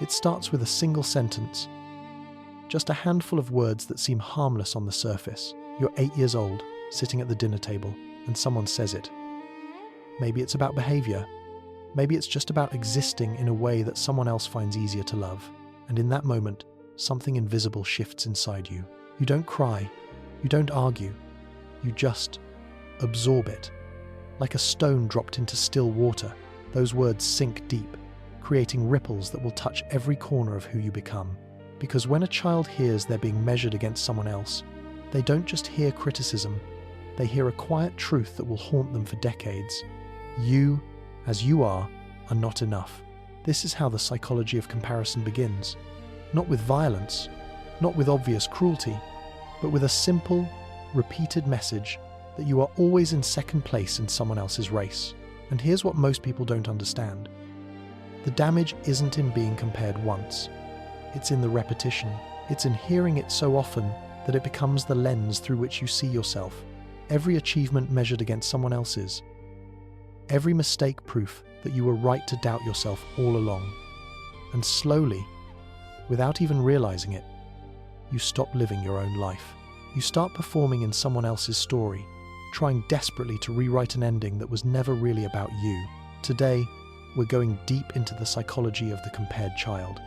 It starts with a single sentence, just a handful of words that seem harmless on the surface. You're 8 years old, sitting at the dinner table, and someone says it. Maybe it's about behavior. Maybe it's just about existing in a way that someone else finds easier to love. And in that moment, something invisible shifts inside you. You don't cry. You don't argue. You just absorb it. Like a stone dropped into still water, those words sink deep, creating ripples that will touch every corner of who you become. Because when a child hears they're being measured against someone else, they don't just hear criticism, they hear a quiet truth that will haunt them for decades. You, as you are not enough. This is how the psychology of comparison begins. Not with violence, not with obvious cruelty, but with a simple, repeated message that you are always in second place in someone else's race. And here's what most people don't understand. The damage isn't in being compared once. It's in the repetition. It's in hearing it so often that it becomes the lens through which you see yourself. Every achievement measured against someone else's. Every mistake proof that you were right to doubt yourself all along. And slowly, without even realizing it, you stop living your own life. You start performing in someone else's story, trying desperately to rewrite an ending that was never really about you. Today, we're going deep into the psychology of the compared child.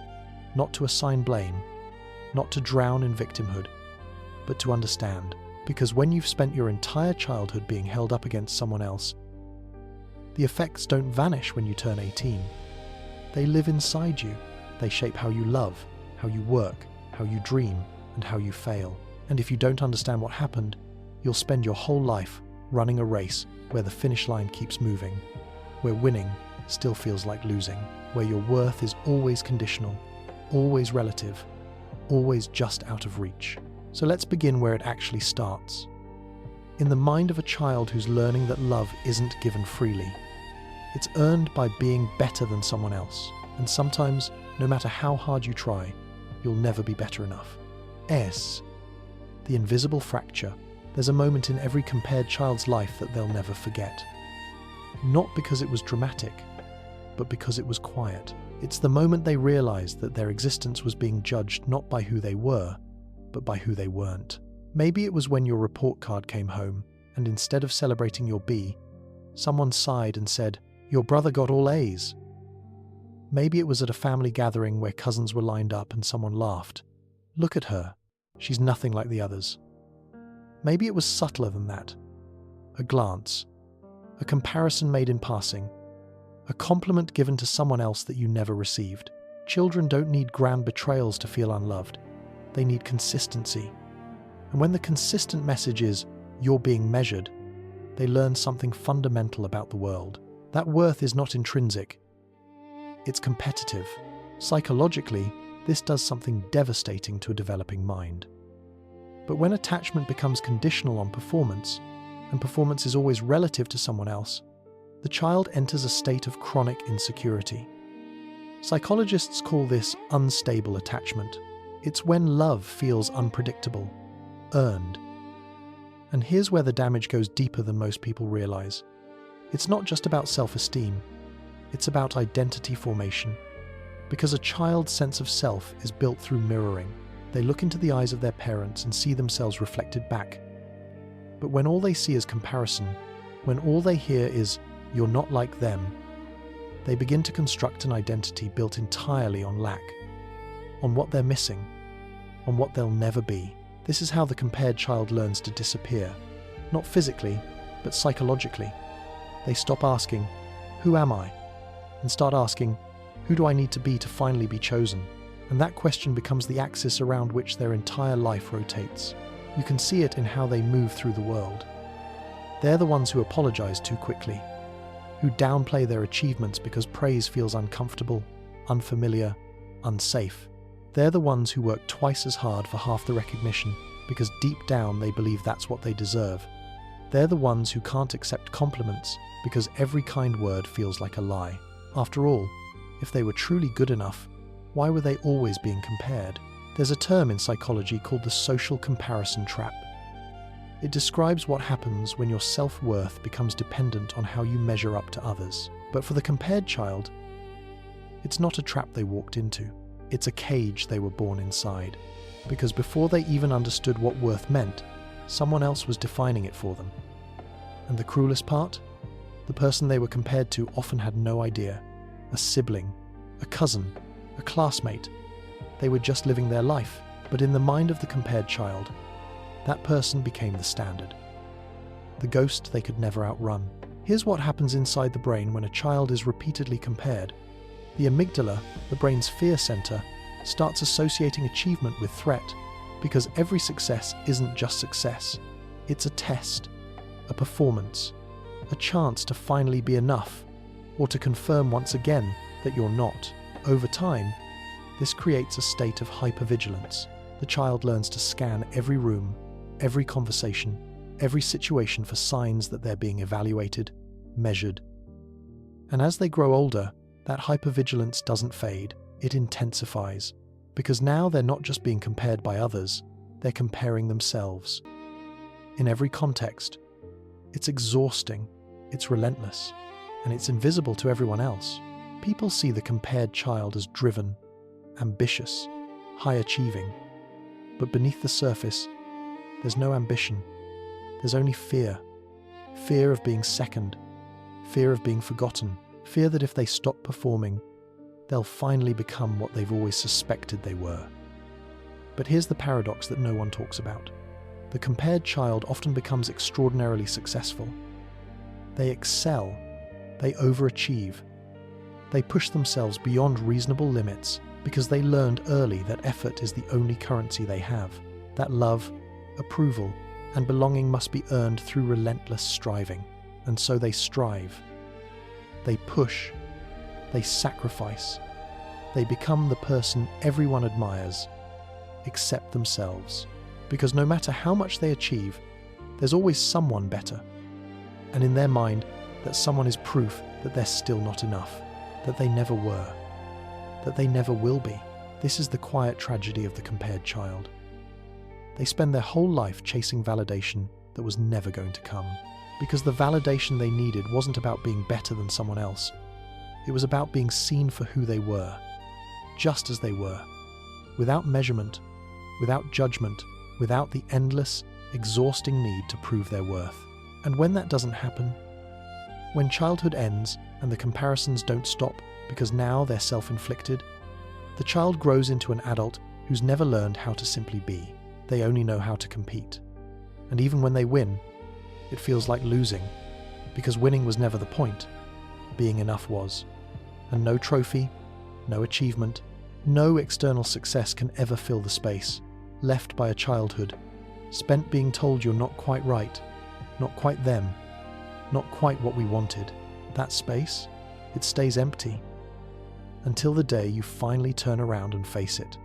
Not to assign blame, not to drown in victimhood, but to understand. Because when you've spent your entire childhood being held up against someone else, the effects don't vanish when you turn 18. They live inside you. They shape how you love, how you work, how you dream, and how you fail. And if you don't understand what happened, you'll spend your whole life running a race where the finish line keeps moving, where winning still feels like losing, where your worth is always conditional, always relative, always just out of reach. So let's begin where it actually starts. In the mind of a child who's learning that love isn't given freely. It's earned by being better than someone else. And sometimes, no matter how hard you try, you'll never be better enough. The invisible fracture. There's a moment in every compared child's life that they'll never forget. Not because it was dramatic, but because it was quiet. It's the moment they realized that their existence was being judged not by who they were, but by who they weren't. Maybe it was when your report card came home, and instead of celebrating your B, someone sighed and said, "Your brother got all A's." Maybe it was at a family gathering where cousins were lined up and someone laughed. "Look at her. She's nothing like the others." Maybe it was subtler than that. A glance, a comparison made in passing, a compliment given to someone else that you never received. Children don't need grand betrayals to feel unloved. They need consistency. And when the consistent message is, "You're being measured," they learn something fundamental about the world. That worth is not intrinsic. It's competitive. Psychologically, this does something devastating to a developing mind. But when attachment becomes conditional on performance, and performance is always relative to someone else, the child enters a state of chronic insecurity. Psychologists call this unstable attachment. It's when love feels unpredictable, earned. And here's where the damage goes deeper than most people realize. It's not just about self-esteem, it's about identity formation. Because a child's sense of self is built through mirroring. They look into the eyes of their parents and see themselves reflected back. But when all they see is comparison, when all they hear is, "You're not like them," they begin to construct an identity built entirely on lack, on what they're missing, on what they'll never be. This is how the compared child learns to disappear. Not physically, but psychologically. They stop asking, "Who am I?" and start asking, "Who do I need to be finally be chosen?" And that question becomes the axis around which their entire life rotates. You can see it in how they move through the world. They're the ones who apologize too quickly, who downplay their achievements because praise feels uncomfortable, unfamiliar, unsafe. They're the ones who work twice as hard for half the recognition because deep down they believe that's what they deserve. They're the ones who can't accept compliments because every kind word feels like a lie. After all, if they were truly good enough, why were they always being compared? There's a term in psychology called the social comparison trap. It describes what happens when your self-worth becomes dependent on how you measure up to others. But for the compared child, It's not a trap they walked into. It's a cage they were born inside. Because before they even understood what worth meant, someone else was defining it for them. And the cruelest part? The person they were compared to often had no idea. A sibling, a cousin, a classmate. They were just living their life, but in the mind of the compared child, that person became the standard. The ghost they could never outrun. Here's what happens inside the brain when a child is repeatedly compared. The amygdala, the brain's fear center, starts associating achievement with threat, because every success isn't just success. It's a test, a performance, a chance to finally be enough, or to confirm once again that you're not. Over time, this creates a state of hypervigilance. The child learns to scan every room, every conversation, every situation for signs that they're being evaluated, measured. And as they grow older, that hypervigilance doesn't fade, it intensifies. Because now they're not just being compared by others, they're comparing themselves. In every context. It's exhausting, it's relentless, and it's invisible to everyone else. People see the compared child as driven, ambitious, high-achieving. But beneath the surface, there's no ambition. There's only fear. Fear of being second. Fear of being forgotten. Fear that if they stop performing, they'll finally become what they've always suspected they were. But here's the paradox that no one talks about. The compared child often becomes extraordinarily successful. They excel. They overachieve. They push themselves beyond reasonable limits because they learned early that effort is the only currency they have. That love, approval, and belonging must be earned through relentless striving. And so they strive. They push. They sacrifice. They become the person everyone admires, except themselves. Because no matter how much they achieve, there's always someone better. And in their mind, that someone is proof that they're still not enough, that they never were, that they never will be. This is the quiet tragedy of the compared child. They spend their whole life chasing validation that was never going to come. Because the validation they needed wasn't about being better than someone else. It was about being seen for who they were, just as they were, without measurement, without judgment, without the endless, exhausting need to prove their worth. And when that doesn't happen, when childhood ends and the comparisons don't stop because now they're self-inflicted, the child grows into an adult who's never learned how to simply be. They only know how to compete. And even when they win, it feels like losing, because winning was never the point. Being enough was. And no trophy, no achievement, no external success can ever fill the space left by a childhood spent being told you're not quite right, not quite them, not quite what we wanted. That space, it stays empty until the day you finally turn around and face it.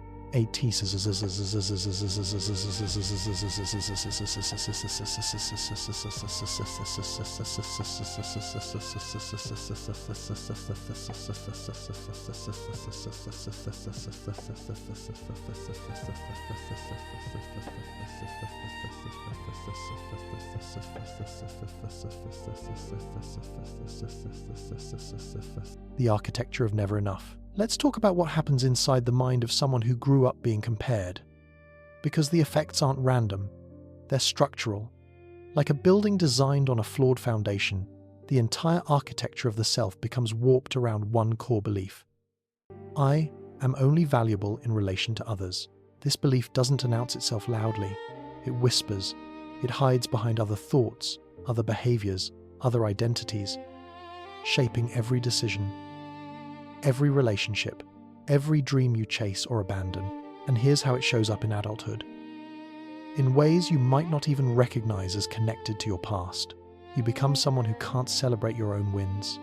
The architecture of never enough. Let's talk about what happens inside the mind of someone who grew up being compared. Because the effects aren't random, they're structural. Like a building designed on a flawed foundation, the entire architecture of the self becomes warped around one core belief. I am only valuable in relation to others. This belief doesn't announce itself loudly. It whispers. It hides behind other thoughts, other behaviors, other identities, shaping every decision, every relationship, every dream you chase or abandon. And here's how it shows up in adulthood. In ways you might not even recognize as connected to your past, you become someone who can't celebrate your own wins.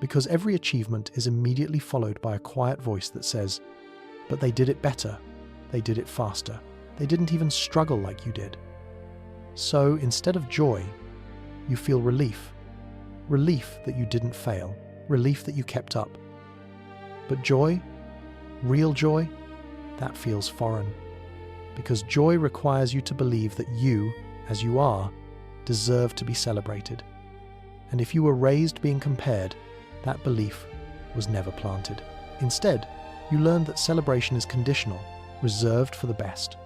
Because every achievement is immediately followed by a quiet voice that says, but they did it better, they did it faster, they didn't even struggle like you did. So instead of joy, you feel relief. Relief that you didn't fail, relief that you kept up. But joy, real joy, that feels foreign. Because joy requires you to believe that you, as you are, deserve to be celebrated. And if you were raised being compared, that belief was never planted. Instead, you learn that celebration is conditional, reserved for the best,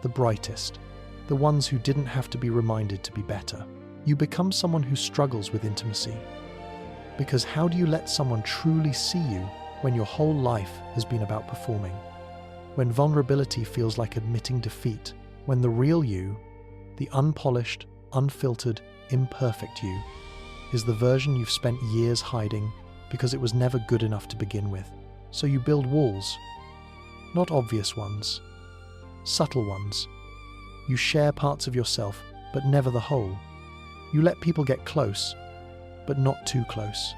the brightest, the ones who didn't have to be reminded to be better. You become someone who struggles with intimacy. Because how do you let someone truly see you when your whole life has been about performing? When vulnerability feels like admitting defeat, when the real you, the unpolished, unfiltered, imperfect you, is the version you've spent years hiding because it was never good enough to begin with. So you build walls, not obvious ones, subtle ones. You share parts of yourself, but never the whole. You let people get close, but not too close.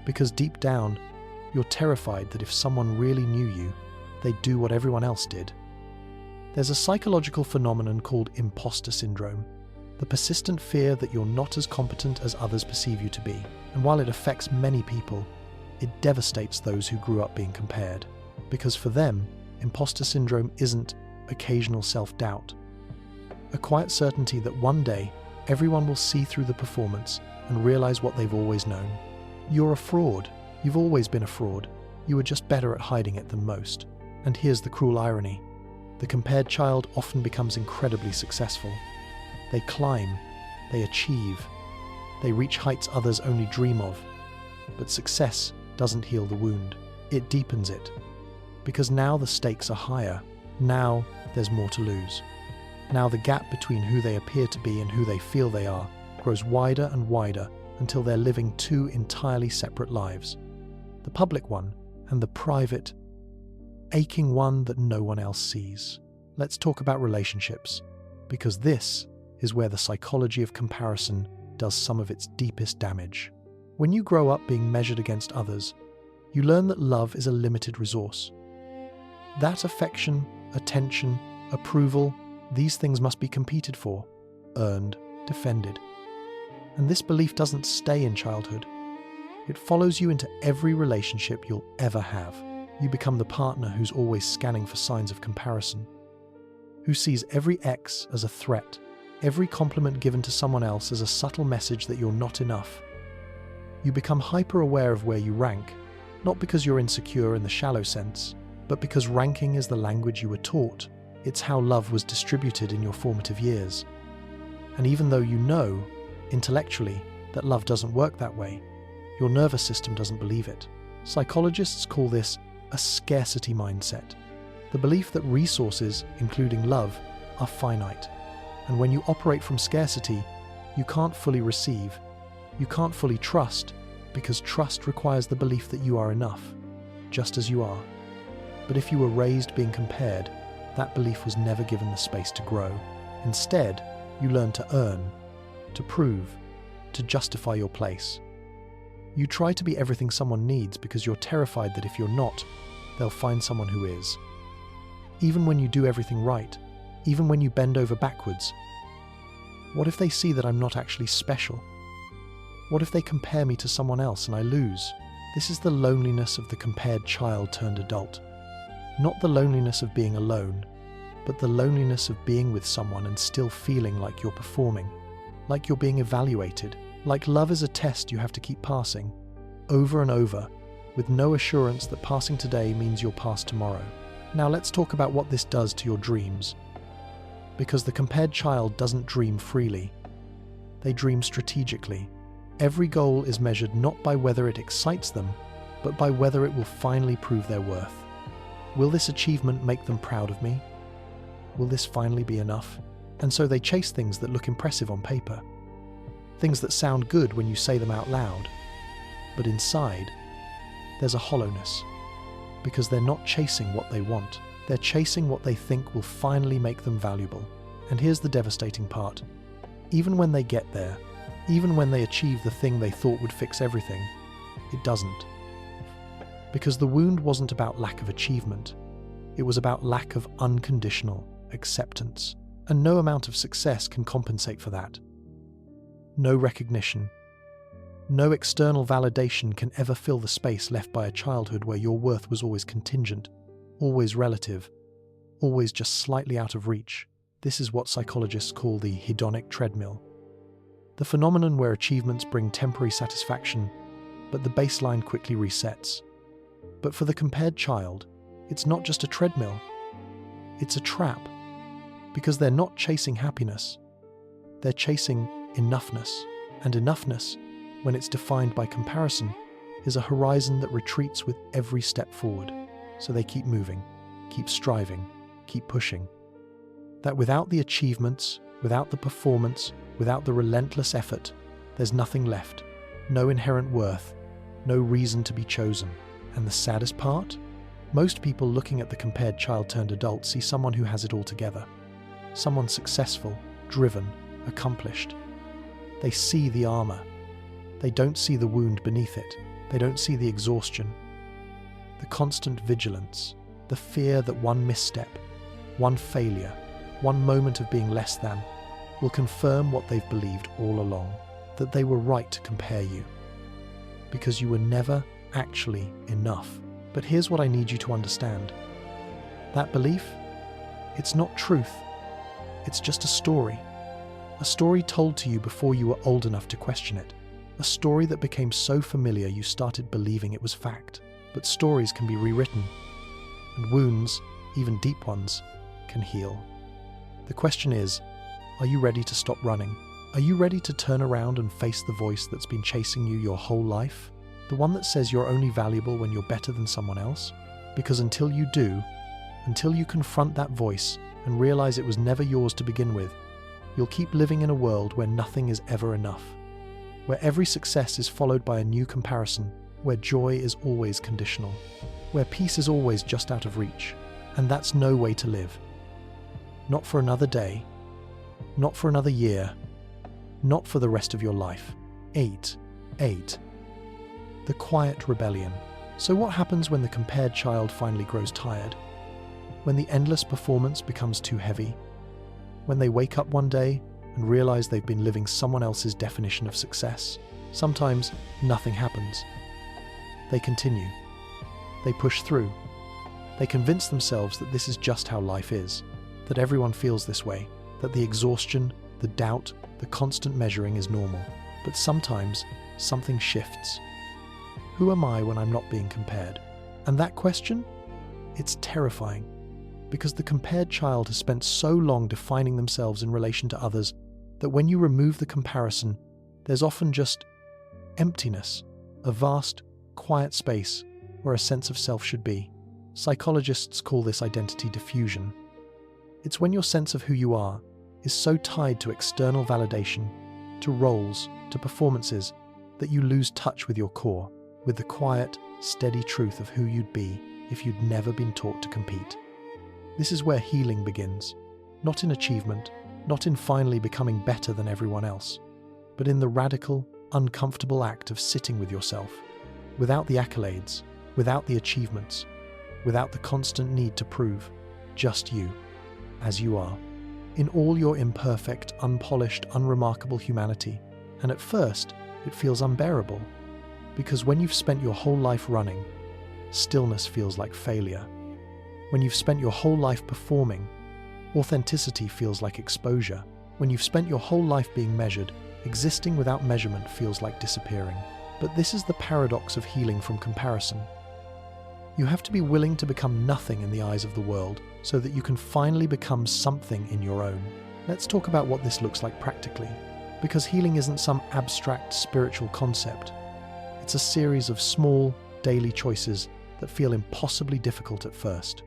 Because deep down, you're terrified that if someone really knew you, they'd do what everyone else did. There's a psychological phenomenon called imposter syndrome, the persistent fear that you're not as competent as others perceive you to be. And while it affects many people, it devastates those who grew up being compared. Because for them, imposter syndrome isn't occasional self-doubt, a quiet certainty that one day everyone will see through the performance and realize what they've always known. You're a fraud. You've always been a fraud. You were just better at hiding it than most. And here's the cruel irony. The compared child often becomes incredibly successful. They climb, they achieve, they reach heights others only dream of. But success doesn't heal the wound. It deepens it. Because now the stakes are higher. Now there's more to lose. Now the gap between who they appear to be and who they feel they are grows wider and wider until they're living two entirely separate lives. The public one and the private, aching one that no one else sees. Let's talk about relationships, because this is where the psychology of comparison does some of its deepest damage. When you grow up being measured against others, you learn that love is a limited resource. That affection, attention, approval, these things must be competed for, earned, defended. And this belief doesn't stay in childhood. It follows you into every relationship you'll ever have. You become the partner who's always scanning for signs of comparison, who sees every ex as a threat, every compliment given to someone else as a subtle message that you're not enough. You become hyper-aware of where you rank, not because you're insecure in the shallow sense, but because ranking is the language you were taught. It's how love was distributed in your formative years. And even though you know, intellectually, that love doesn't work that way, your nervous system doesn't believe it. Psychologists call this a scarcity mindset, the belief that resources, including love, are finite. And when you operate from scarcity, you can't fully receive, you can't fully trust, because trust requires the belief that you are enough, just as you are. But if you were raised being compared, that belief was never given the space to grow. Instead, you learn to earn, to prove, to justify your place. You try to be everything someone needs because you're terrified that if you're not, they'll find someone who is. Even when you do everything right, even when you bend over backwards, what if they see that I'm not actually special? What if they compare me to someone else and I lose? This is the loneliness of the compared child turned adult. Not the loneliness of being alone, but the loneliness of being with someone and still feeling like you're performing, like you're being evaluated, like love is a test you have to keep passing, over and over, with no assurance that passing today means you'll pass tomorrow. Now let's talk about what this does to your dreams. Because the compared child doesn't dream freely. They dream strategically. Every goal is measured not by whether it excites them, but by whether it will finally prove their worth. Will this achievement make them proud of me? Will this finally be enough? And so they chase things that look impressive on paper. Things that sound good when you say them out loud. But inside, there's a hollowness. Because they're not chasing what they want. They're chasing what they think will finally make them valuable. And here's the devastating part. Even when they get there, even when they achieve the thing they thought would fix everything, it doesn't. Because the wound wasn't about lack of achievement. It was about lack of unconditional acceptance. And no amount of success can compensate for that. No recognition, no external validation can ever fill the space left by a childhood where your worth was always contingent, always relative, always just slightly out of reach. This is what psychologists call the hedonic treadmill. The phenomenon where achievements bring temporary satisfaction, but the baseline quickly resets. But for the compared child, it's not just a treadmill. It's a trap. Because they're not chasing happiness. They're chasing enoughness. And enoughness, when it's defined by comparison, is a horizon that retreats with every step forward. So they keep moving, keep striving, keep pushing. That without the achievements, without the performance, without the relentless effort, there's nothing left. No inherent worth, no reason to be chosen. And the saddest part? Most people looking at the compared child turned adult see someone who has it all together. Someone successful, driven, accomplished. They see the armor. They don't see the wound beneath it. They don't see the exhaustion, the constant vigilance, the fear that one misstep, one failure, one moment of being less than will confirm what they've believed all along, that they were right to compare you, because you were never actually enough. But here's what I need you to understand. That belief, it's not truth. It's just a story told to you before you were old enough to question it. A story that became so familiar you started believing it was fact. But stories can be rewritten, and wounds, even deep ones, can heal. The question is, are you ready to stop running? Are you ready to turn around and face the voice that's been chasing you your whole life? The one that says you're only valuable when you're better than someone else? Because until you do, until you confront that voice and realize it was never yours to begin with, you'll keep living in a world where nothing is ever enough. Where every success is followed by a new comparison, where joy is always conditional, where peace is always just out of reach. And that's no way to live. Not for another day, not for another year, not for the rest of your life. 8. The quiet rebellion. So what happens when the compared child finally grows tired? When the endless performance becomes too heavy? When they wake up one day and realize they've been living someone else's definition of success? Sometimes nothing happens. They continue. They push through. They convince themselves that this is just how life is, that everyone feels this way, that the exhaustion, the doubt, the constant measuring is normal. But sometimes something shifts. Who am I when I'm not being compared? And that question? It's terrifying, because the compared child has spent so long defining themselves in relation to others that when you remove the comparison, there's often just emptiness, a vast, quiet space where a sense of self should be. Psychologists call this identity diffusion. It's when your sense of who you are is so tied to external validation, to roles, to performances, that you lose touch with your core, with the quiet, steady truth of who you'd be if you'd never been taught to compete. This is where healing begins, not in achievement, not in finally becoming better than everyone else, but in the radical, uncomfortable act of sitting with yourself, without the accolades, without the achievements, without the constant need to prove, just you, as you are, in all your imperfect, unpolished, unremarkable humanity. And at first, it feels unbearable, because when you've spent your whole life running, stillness feels like failure. When you've spent your whole life performing, authenticity feels like exposure. When you've spent your whole life being measured, existing without measurement feels like disappearing. But this is the paradox of healing from comparison. You have to be willing to become nothing in the eyes of the world so that you can finally become something in your own. Let's talk about what this looks like practically, because healing isn't some abstract spiritual concept. It's a series of small, daily choices that feel impossibly difficult at first.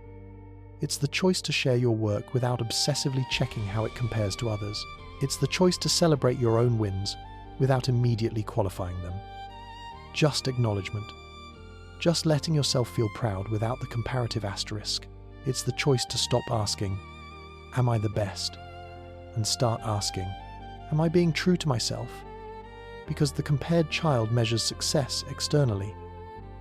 It's the choice to share your work without obsessively checking how it compares to others. It's the choice to celebrate your own wins without immediately qualifying them. Just acknowledgement. Just letting yourself feel proud without the comparative asterisk. It's the choice to stop asking, "Am I the best?" and start asking, "Am I being true to myself?" Because the compared child measures success externally,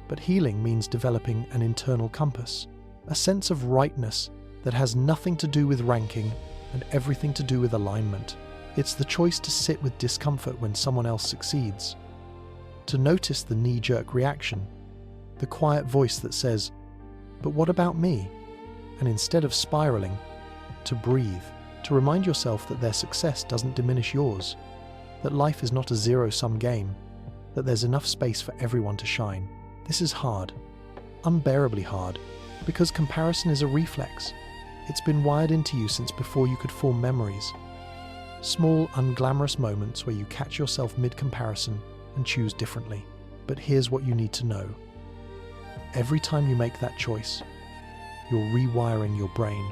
but healing means developing an internal compass, a sense of rightness that has nothing to do with ranking and everything to do with alignment. It's the choice to sit with discomfort when someone else succeeds, to notice the knee-jerk reaction, the quiet voice that says, "But what about me?" And instead of spiraling, to breathe, to remind yourself that their success doesn't diminish yours, that life is not a zero-sum game, that there's enough space for everyone to shine. This is hard. unbearably hard, because comparison is a reflex. It's been wired into you since before you could form memories. Small, unglamorous moments where you catch yourself mid-comparison and choose differently. But here's what you need to know. Every time you make that choice, you're rewiring your brain.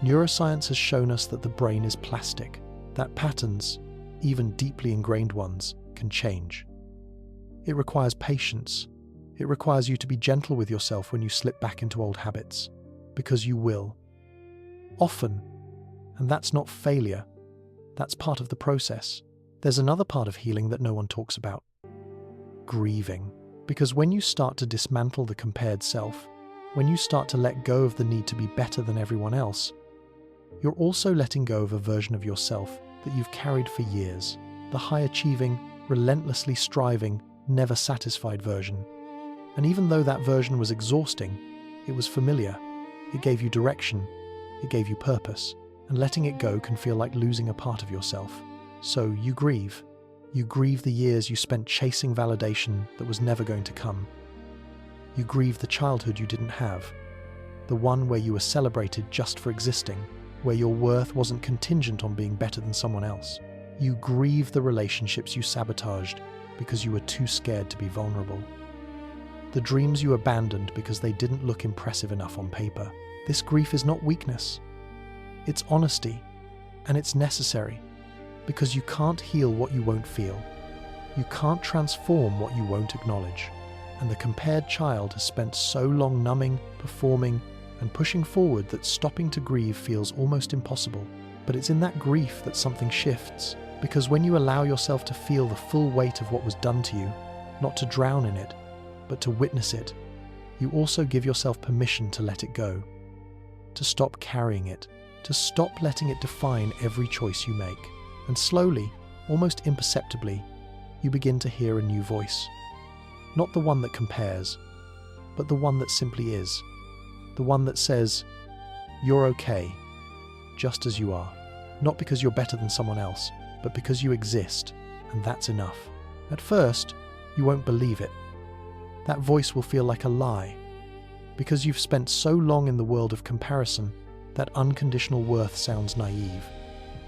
Neuroscience has shown us that the brain is plastic, that patterns, even deeply ingrained ones, can change. It requires patience. It requires you to be gentle with yourself when you slip back into old habits, because you will. Often, and that's not failure, that's part of the process. There's another part of healing that no one talks about. Grieving. Because when you start to dismantle the compared self, when you start to let go of the need to be better than everyone else, you're also letting go of a version of yourself that you've carried for years, the high-achieving, relentlessly striving, never satisfied version. And even though that version was exhausting, it was familiar. It gave you direction. It gave you purpose. And letting it go can feel like losing a part of yourself. So you grieve. You grieve the years you spent chasing validation that was never going to come. You grieve the childhood you didn't have, the one where you were celebrated just for existing, where your worth wasn't contingent on being better than someone else. You grieve the relationships you sabotaged because you were too scared to be vulnerable. The dreams you abandoned because they didn't look impressive enough on paper. This grief is not weakness. It's honesty, and it's necessary, because you can't heal what you won't feel. You can't transform what you won't acknowledge. And the compared child has spent so long numbing, performing, and pushing forward that stopping to grieve feels almost impossible. But it's in that grief that something shifts, because when you allow yourself to feel the full weight of what was done to you, not to drown in it, but to witness it, you also give yourself permission to let it go, to stop carrying it, to stop letting it define every choice you make. And slowly, almost imperceptibly, you begin to hear a new voice. Not the one that compares, but the one that simply is. The one that says, you're okay, just as you are. Not because you're better than someone else, but because you exist, and that's enough. At first, you won't believe it. That voice will feel like a lie. Because you've spent so long in the world of comparison, that unconditional worth sounds naive,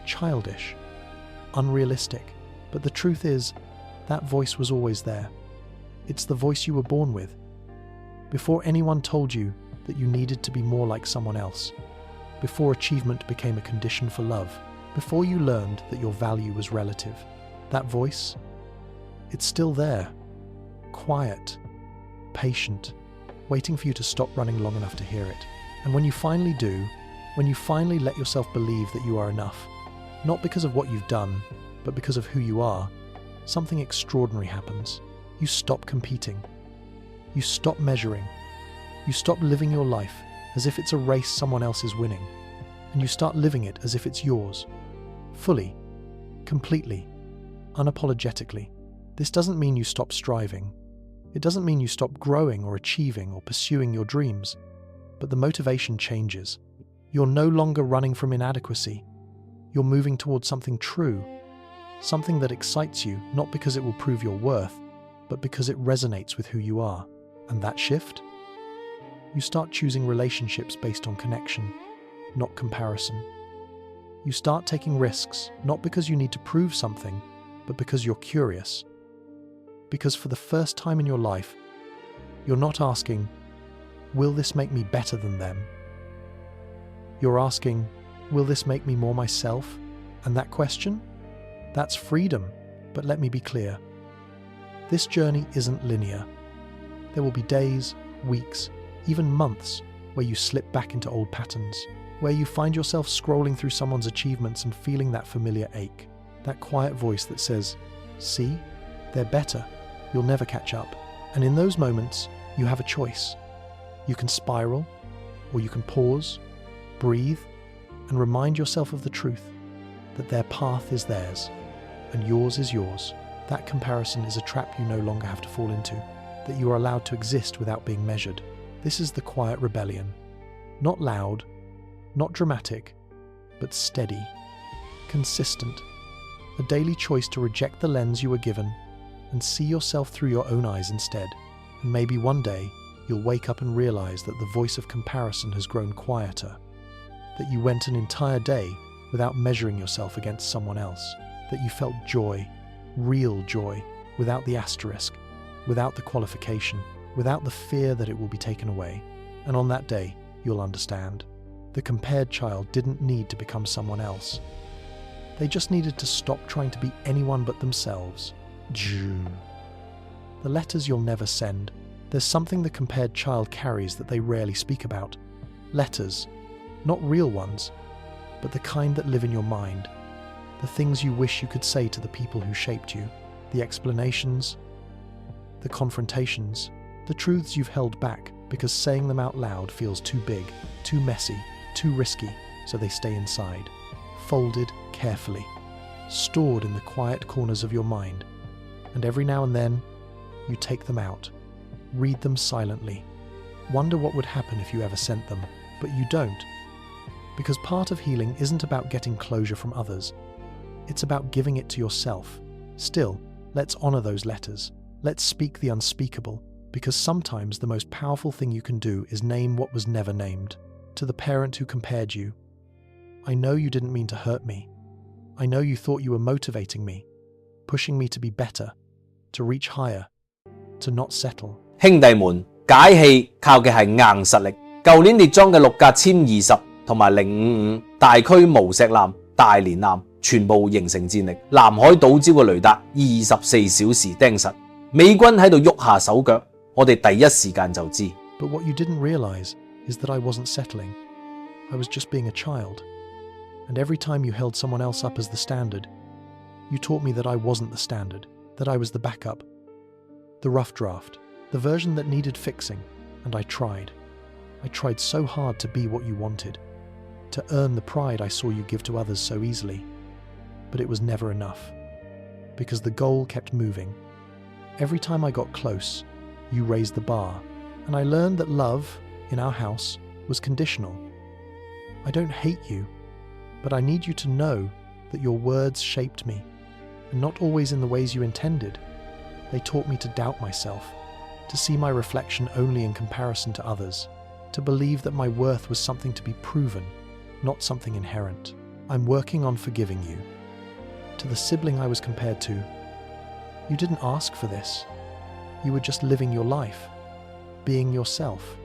childish, unrealistic. But the truth is, that voice was always there. It's the voice you were born with. Before anyone told you that you needed to be more like someone else, before achievement became a condition for love, before you learned that your value was relative, that voice, it's still there, quiet, patient, waiting for you to stop running long enough to hear it. And when you finally do, when you finally let yourself believe that you are enough, not because of what you've done, but because of who you are, something extraordinary happens. You stop competing. You stop measuring. You stop living your life as if it's a race someone else is winning, and you start living it as if it's yours. Fully, completely, unapologetically. This doesn't mean you stop striving. It doesn't mean you stop growing or achieving or pursuing your dreams, but the motivation changes. You're no longer running from inadequacy. You're moving towards something true, something that excites you, not because it will prove your worth, but because it resonates with who you are. And that shift? You start choosing relationships based on connection, not comparison. You start taking risks, not because you need to prove something, but because you're curious. Because for the first time in your life, you're not asking, will this make me better than them? You're asking, will this make me more myself? And that question? That's freedom. But let me be clear. This journey isn't linear. There will be days, weeks, even months where you slip back into old patterns, where you find yourself scrolling through someone's achievements and feeling that familiar ache, that quiet voice that says, see, they're better, you'll never catch up. And in those moments, you have a choice. You can spiral, or you can pause, breathe, and remind yourself of the truth, that their path is theirs, and yours is yours. That comparison is a trap you no longer have to fall into, that you are allowed to exist without being measured. This is the quiet rebellion. Not loud, not dramatic, but steady, consistent. A daily choice to reject the lens you were given and see yourself through your own eyes instead. And maybe one day, you'll wake up and realize that the voice of comparison has grown quieter, that you went an entire day without measuring yourself against someone else, that you felt joy, real joy, without the asterisk, without the qualification, without the fear that it will be taken away. And on that day, you'll understand. The compared child didn't need to become someone else. They just needed to stop trying to be anyone but themselves. June. The letters you'll never send. There's something the compared child carries that they rarely speak about. Letters, not real ones, but the kind that live in your mind. The things you wish you could say to the people who shaped you. The explanations, the confrontations, the truths you've held back because saying them out loud feels too big, too messy, too risky, so they stay inside, folded carefully, stored in the quiet corners of your mind. And every now and then, you take them out, read them silently, wonder what would happen if you ever sent them, but you don't. Because part of healing isn't about getting closure from others, it's about giving it to yourself. Still, let's honor those letters. Let's speak the unspeakable, because sometimes the most powerful thing you can do is name what was never named. To the parent who compared you, I know you didn't mean to hurt me. I know you thought you were motivating me, pushing me to be better, to reach higher, to not settle. 兄弟們，解氣靠嘅係硬實力。舊年列裝嘅6架殲20同埋055大區無錫艦、大連艦全部形成戰力，南海島礁嘅雷達24小時釘實，美軍喺度喐下手腳，我哋第一時間就知。But what you didn't realize is that I wasn't settling. I was just being a child. And every time you held someone else up as the standard, you taught me that I wasn't the standard, that I was the backup, the rough draft, the version that needed fixing, and I tried. I tried so hard to be what you wanted, to earn the pride I saw you give to others so easily. But it was never enough, because the goal kept moving. Every time I got close, you raised the bar, and I learned that love, in our house, was conditional. I don't hate you, but I need you to know that your words shaped me, and not always in the ways you intended. They taught me to doubt myself, to see my reflection only in comparison to others, to believe that my worth was something to be proven, not something inherent. I'm working on forgiving you. To the sibling I was compared to, you didn't ask for this. You were just living your life, being yourself.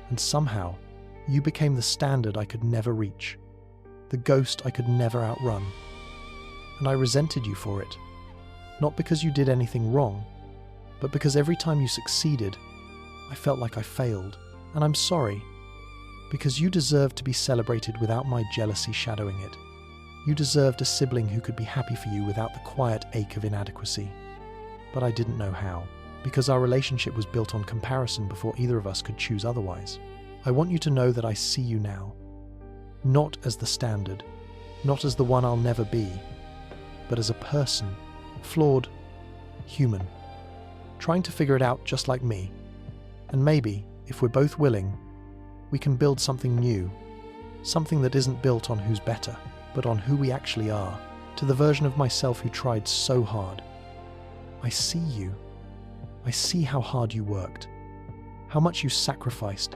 And somehow, you became the standard I could never reach, the ghost I could never outrun. And I resented you for it, not because you did anything wrong, but because every time you succeeded, I felt like I failed. And I'm sorry, because you deserved to be celebrated without my jealousy shadowing it. You deserved a sibling who could be happy for you without the quiet ache of inadequacy. But I didn't know how, because our relationship was built on comparison before either of us could choose otherwise. I want you to know that I see you now, not as the standard, not as the one I'll never be, but as a person, flawed, human, trying to figure it out just like me. And maybe, if we're both willing, we can build something new, something that isn't built on who's better, but on who we actually are, to the version of myself who tried so hard. I see you. I see how hard you worked, how much you sacrificed,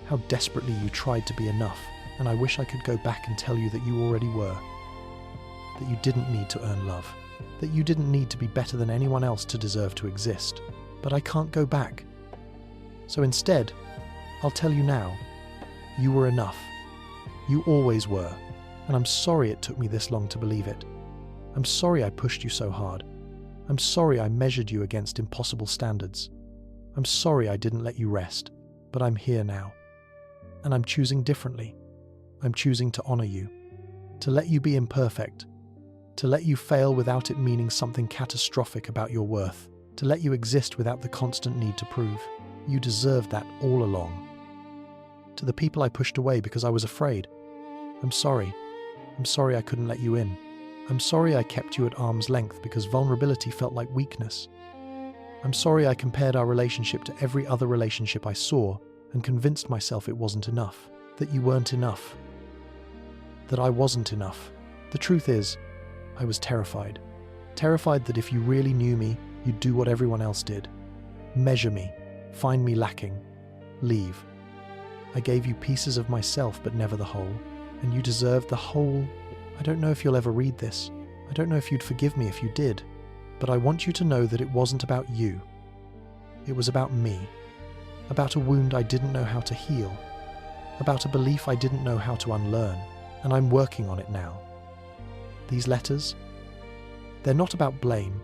how desperately you tried to be enough, and I wish I could go back and tell you that you already were, that you didn't need to earn love, that you didn't need to be better than anyone else to deserve to exist. But I can't go back. So instead, I'll tell you now, you were enough. You always were, and I'm sorry it took me this long to believe it. I'm sorry I pushed you so hard. I'm sorry I measured you against impossible standards. I'm sorry I didn't let you rest, but I'm here now. And I'm choosing differently. I'm choosing to honor you, to let you be imperfect, to let you fail without it meaning something catastrophic about your worth, to let you exist without the constant need to prove. You deserved that all along. To the people I pushed away because I was afraid, I'm sorry. I'm sorry I couldn't let you in. I'm sorry I kept you at arm's length because vulnerability felt like weakness. I'm sorry I compared our relationship to every other relationship I saw and convinced myself it wasn't enough, that you weren't enough, that I wasn't enough. The truth is, I was terrified. Terrified that if you really knew me, you'd do what everyone else did. Measure me, Find me lacking. Leave. I gave you pieces of myself, but never the whole. And you deserved the whole. I don't know if you'll ever read this. I don't know if you'd forgive me if you did. But I want you to know that it wasn't about you. It was about me. About a wound I didn't know how to heal. About a belief I didn't know how to unlearn. And I'm working on it now. These letters, they're not about blame.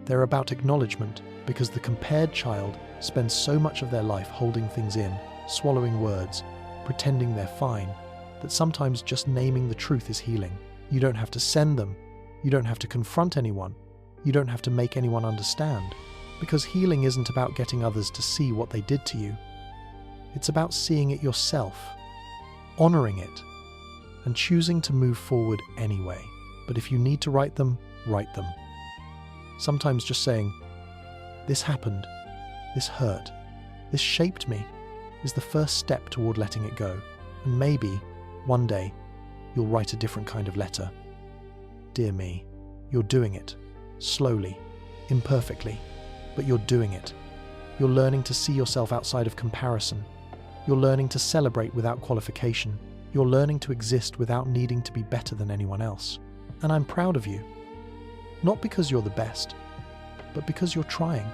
They're about acknowledgement, because the compared child spends so much of their life holding things in, swallowing words, pretending they're fine, that sometimes just naming the truth is healing. You don't have to send them. You don't have to confront anyone. You don't have to make anyone understand, because healing isn't about getting others to see what they did to you. It's about seeing it yourself, honoring it, and choosing to move forward anyway. But if you need to write them, write them. Sometimes just saying, "This happened, this hurt, this shaped me," is the first step toward letting it go. And maybe, one day, you'll write a different kind of letter. Dear me, you're doing it. Slowly, imperfectly, but you're doing it. You're learning to see yourself outside of comparison. You're learning to celebrate without qualification. You're learning to exist without needing to be better than anyone else. And I'm proud of you. Not because you're the best, but because you're trying.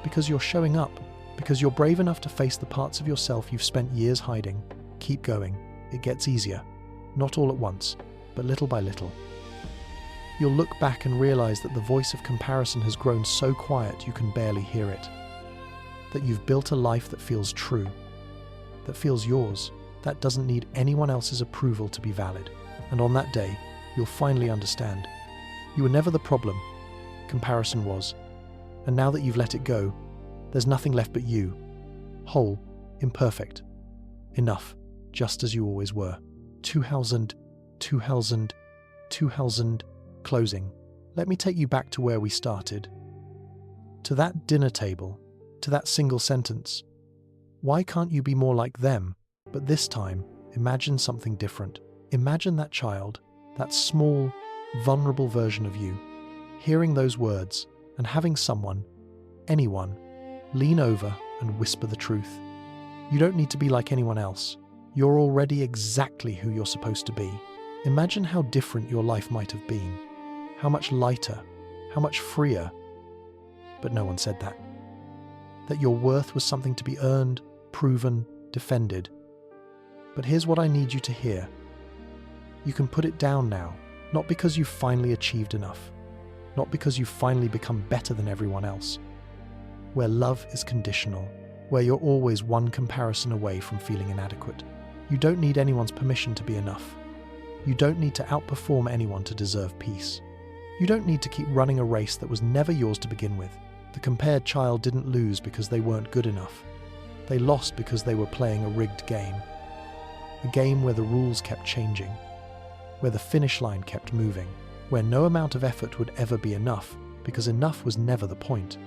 Because you're showing up. Because you're brave enough to face the parts of yourself you've spent years hiding. Keep going. It gets easier. Not all at once, but little by little. You'll look back and realize that the voice of comparison has grown so quiet you can barely hear it. That you've built a life that feels true, that feels yours, that doesn't need anyone else's approval to be valid. And on that day, you'll finally understand. You were never the problem. Comparison was. And now that you've let it go, there's nothing left but you. Whole, imperfect, enough, just as you always were. 2000, closing. Let me take you back to where we started. To that dinner table, to that single sentence. Why can't you be more like them? But this time, imagine something different. Imagine that child, that small, vulnerable version of you, hearing those words and having someone, anyone, lean over and whisper the truth. You don't need to be like anyone else. You're already exactly who you're supposed to be. Imagine how different your life might have been. How much lighter, how much freer. But no one said that. That your worth was something to be earned, proven, defended. But here's what I need you to hear. You can put it down now, not because you've finally achieved enough, not because you've finally become better than everyone else. Where love is conditional, where you're always one comparison away from feeling inadequate. You don't need anyone's permission to be enough. You don't need to outperform anyone to deserve peace. You don't need to keep running a race that was never yours to begin with. The compared child didn't lose because they weren't good enough. They lost because they were playing a rigged game. A game where the rules kept changing, where the finish line kept moving, where no amount of effort would ever be enough, because enough was never the point.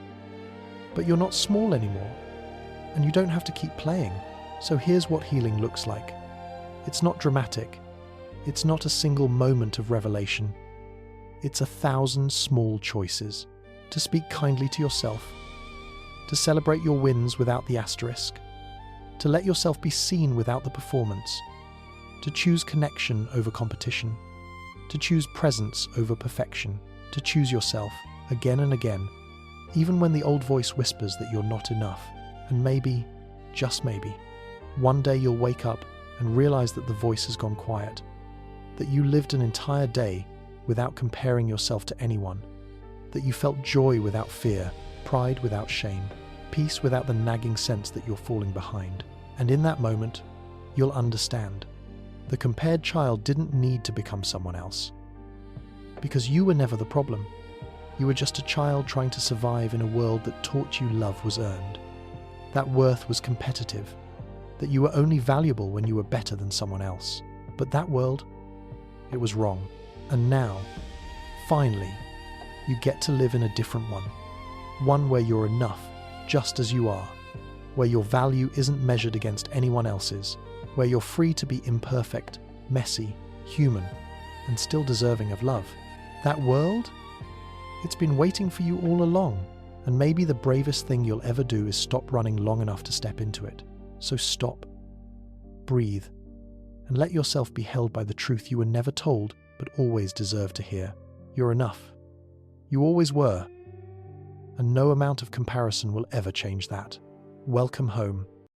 But you're not small anymore, and you don't have to keep playing. So here's what healing looks like. It's not dramatic. It's not a single moment of revelation. It's 1,000 small choices. To speak kindly to yourself, to celebrate your wins without the asterisk, to let yourself be seen without the performance, to choose connection over competition, to choose presence over perfection, to choose yourself again and again, even when the old voice whispers that you're not enough. And maybe, just maybe, one day you'll wake up and realize that the voice has gone quiet, that you lived an entire day without comparing yourself to anyone, that you felt joy without fear, pride without shame, peace without the nagging sense that you're falling behind. And in that moment, you'll understand. The compared child didn't need to become someone else. Because you were never the problem. You were just a child trying to survive in a world that taught you love was earned. That worth was competitive. That you were only valuable when you were better than someone else. But that world, it was wrong. And now, finally, you get to live in a different one. One where you're enough, just as you are. Where your value isn't measured against anyone else's. Where you're free to be imperfect, messy, human, and still deserving of love. That world, it's been waiting for you all along. And maybe the bravest thing you'll ever do is stop running long enough to step into it. So stop, breathe, and let yourself be held by the truth you were never told but always deserved to hear. You're enough. You always were. And no amount of comparison will ever change that. Welcome home.